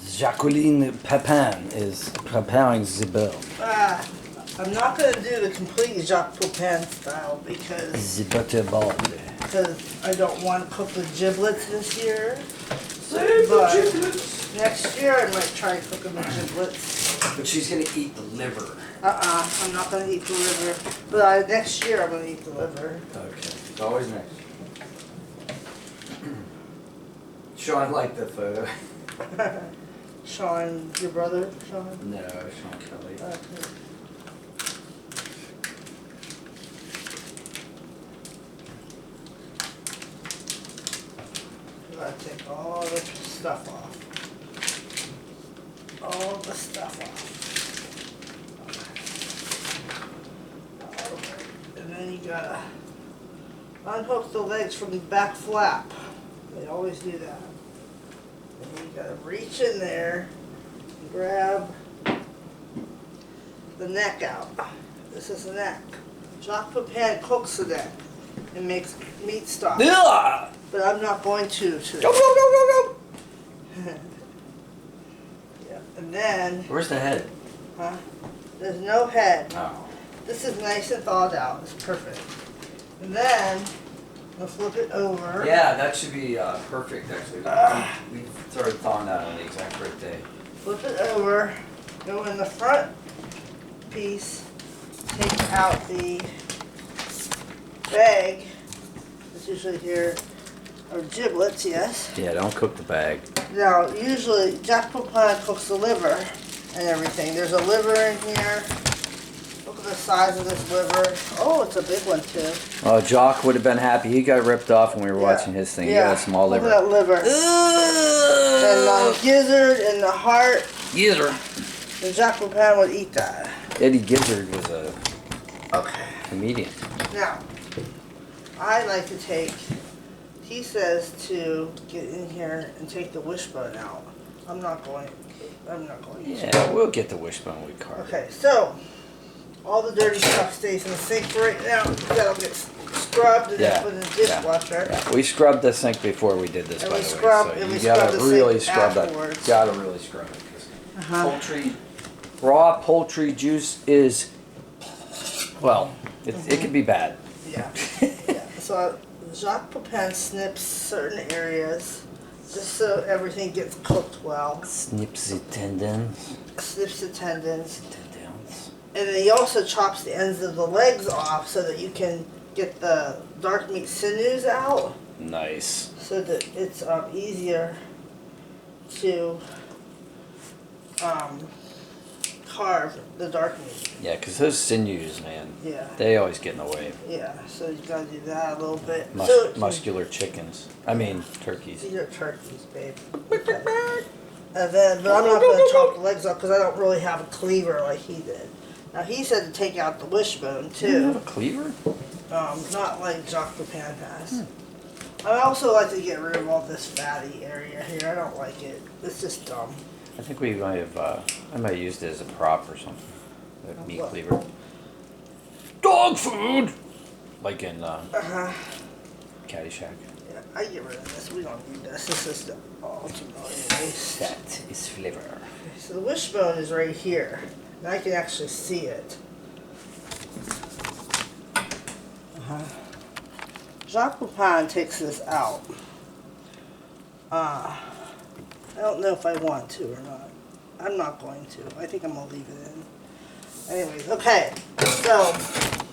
Jacqueline Pepin is preparing the bird. I'm not going to do the complete Jacques Pepin style because The butterball. I don't want to cook the giblets this year. Save the But giblets. next year I might try cooking the giblets. But she's gonna eat the liver. I'm not going to eat the liver. But next year I'm going to eat the liver. Okay. It's always next. Sean liked the photo. Sean, your brother, Sean? No, Sean Kelly. Okay. Gotta take all the stuff off. All the stuff off. Alright. And then you gotta unhook the legs from the back flap. They always do that. And then you gotta reach in there and grab the neck out. This is the neck. Jacques Pepin cooks the neck and makes meat stock. Yeah. But I'm not going to. Go, go, go, go, go. Yeah. And then, Where's the head? huh? There's no head. Oh. This is nice and thawed out. It's perfect. And then, we'll flip it over. Yeah, that should be perfect actually. We started thawing out on the exact right day. Flip it over. Go in the front piece. Take out the bag. It's usually here. Or giblets, yes. Yeah, don't cook the bag. Now, usually, Jacques Pepin cooks the liver and everything. There's a liver in here. Look at the size of this liver. Oh, it's a big one, too. Oh, Jock would have been happy. He got ripped off when we were watching his thing. He got a small Look liver. at that liver. And the gizzard and the heart. Gizzard. And Jacques Pepin would eat that. Eddie Gizzard was a Okay. comedian. Now, I like to take... He says to get in here and take the wishbone out. I'm not going to. Yeah, we'll get the wishbone we carve. Okay, so all the dirty stuff stays in the sink for right now. That'll get scrubbed and then put in the dishwasher. Yeah. We scrubbed the sink before we did this, And by we the scrub- way. So and we you scrub gotta the sink really scrub afterwards. that. Gotta really scrub it. 'Cause Uh-huh. raw poultry juice is, well, it can be bad. Yeah. Yeah. So Jacques Pepin snips certain areas just so everything gets cooked well. Snips the tendons. Snips the tendons. Tendons. And then he also chops the ends of the legs off so that you can get the dark meat sinews out. Nice. So that it's easier to carve the dark meat. Yeah, because those sinews, man, Yeah. they always get in the way. Yeah, so you gotta do that a little bit. Muscular chickens. I mean, turkeys. These are turkeys, babe. Okay. And then, but I'm not gonna chop the legs off because I don't really have a cleaver like he did. Now he said to take out the wishbone Do you have too. a cleaver? Not like Jacques Pepin has. I also like to get rid of all this fatty area here. I don't like it. It's just dumb. I think we might have, I might have used it as a prop or something. A meat What? cleaver. Dog food! Like in Caddyshack. Yeah, I get rid of this. We don't need this. This is the ultimate waste. That is flavor. So the wishbone is right here. And I can actually see it. Jacques Pepin takes this out. I don't know if I want to or not. I'm not going to. I think I'm going to leave it in. Anyways, okay. So,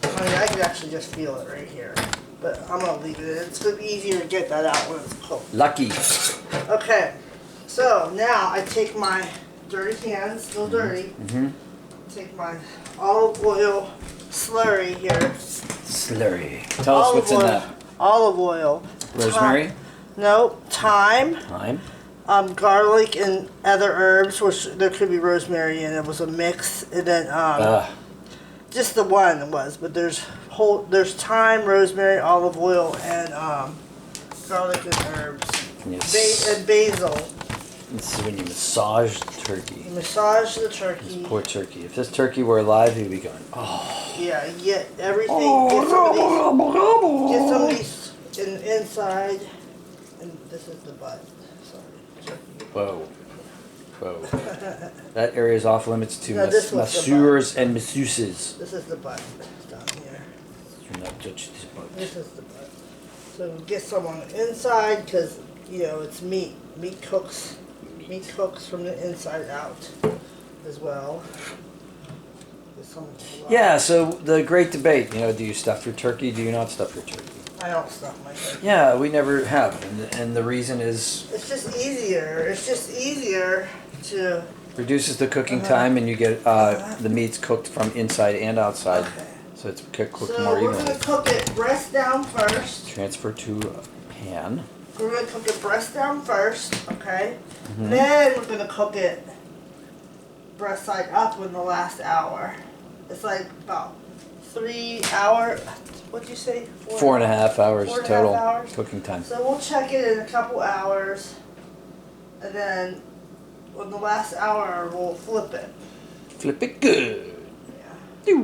I mean, I can actually just feel it right here. But I'm going to leave it in. It's going to be easier to get that out when it's cooked. Lucky. Okay. So, now I take my dirty hands, still dirty. Take my olive oil slurry here. Slurry. Tell us what's in that. Olive oil. Rosemary? No, thyme. Thyme. Garlic and other herbs, which there could be rosemary in. It was a mix, and then just the one was. But there's thyme, rosemary, olive oil, and garlic and herbs, Yes. and basil. This is when you massage the turkey. You massage the turkey. This poor turkey. If this turkey were alive, he'd be going, oh. Yeah, you get everything. Get some of these in the inside, and this is the butt. Sorry, turkey. Whoa. Whoa. That area is off limits to No, this was the masseurs and masseuses. This is the butt down here. Do not touch this butt. This is the butt. So get some on the inside because, you know, it's meat. Meat cooks from the inside out as well. Get some Yeah, so the great debate, you know, do you stuff your turkey, do you not stuff your turkey? I don't stuff my turkey. Yeah, we never have, and the reason is It's just easier. It's just easier to... reduces the cooking time, and you get the meats cooked from inside and outside, Okay. so it's cooked So more we're evenly. going to cook it breast down first. Transfer to a pan. We're going to cook it breast down first, okay? Mm-hmm. Then we're going to cook it breast side up in the last hour. It's like about 3 hours. What'd you say? 4.5 hours 4.5 total hours? cooking time. So we'll check it in a couple hours. And then on the last hour, we'll flip it. Flip it good. Yeah.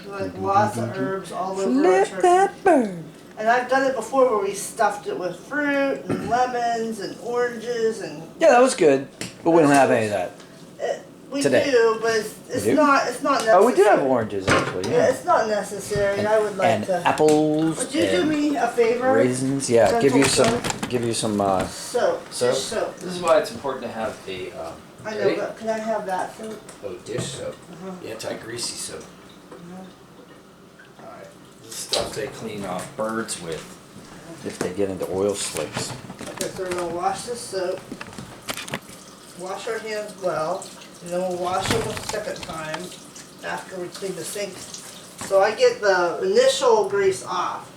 Like lots of herbs all over our Flip turkey. that bird. And I've done it before where we stuffed it with fruit and lemons and oranges and Yeah, that was good, but we don't have any of that. we Today. do, but it's do? not necessary. Oh, we do have oranges actually. Yeah, Yeah. it's not necessary. I would like And to. apples. Would you do and me a favor? raisins. Yeah, give you Gentle some. soap? Give you some. Soap. Soap? Just soap. This is why it's important to have a. I know, but can I have that soap? Oh, dish soap. Uh-huh. Anti-greasy soap. Uh-huh. Alright. This stuff they clean off birds with if they get into oil slicks. Okay, so we're gonna wash this soap. Wash our hands well, and then we'll wash them a second time after we clean the sink. So I get the initial grease off,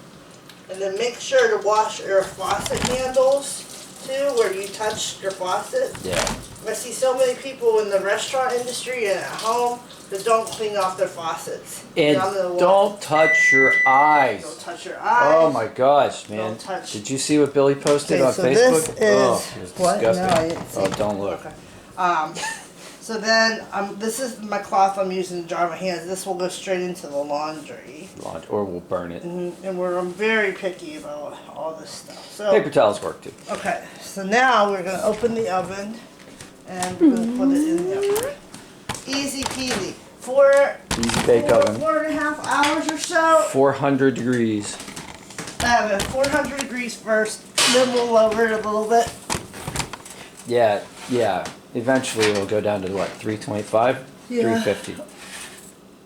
and then make sure to wash your faucet handles too, where you touch your faucet. Yeah. I see so many people in the restaurant industry and at home that don't clean off their faucets. And I'm gonna don't touch your eyes. Don't touch your eyes. Oh my gosh, man. Don't touch. Did you see what Billy posted Okay, on so Facebook? this is Oh, it was what? No, I disgusting. didn't see. Oh, don't look. Okay. So then, this is my cloth I'm using to dry my hands. This will go straight into the laundry. Or we'll burn it. And I'm very picky about all this stuff. So, Paper towels work too. okay, so now we're going to open the oven and we're going to put it in the oven. Easy peasy. Easy bake oven. 4.5 hours or so. 400 degrees. I have it 400 degrees first, then we'll lower it a little bit. Yeah. Eventually it'll go down to what? 325? Yeah. 350.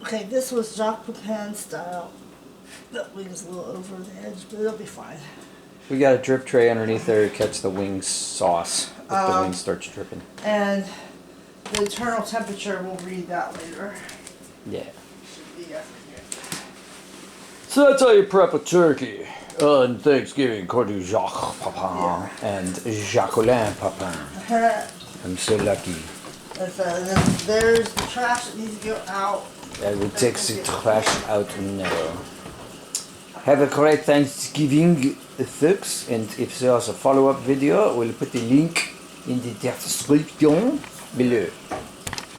Okay, this was Jacques Pepin style. That wing's a little over the edge, but it'll be fine. We got a drip tray underneath there to catch the wing sauce if the wing starts dripping. And the internal temperature, we'll read that later. Yeah. Should be up here. So that's how you prep a turkey on Thanksgiving, according to Jacques Papin and Jacqueline Papin. I'm so lucky. And so then there's the trash that needs to go out. I will take the trash out now. Have a great Thanksgiving, folks, and if there's a follow-up video, we'll put the link in the description below.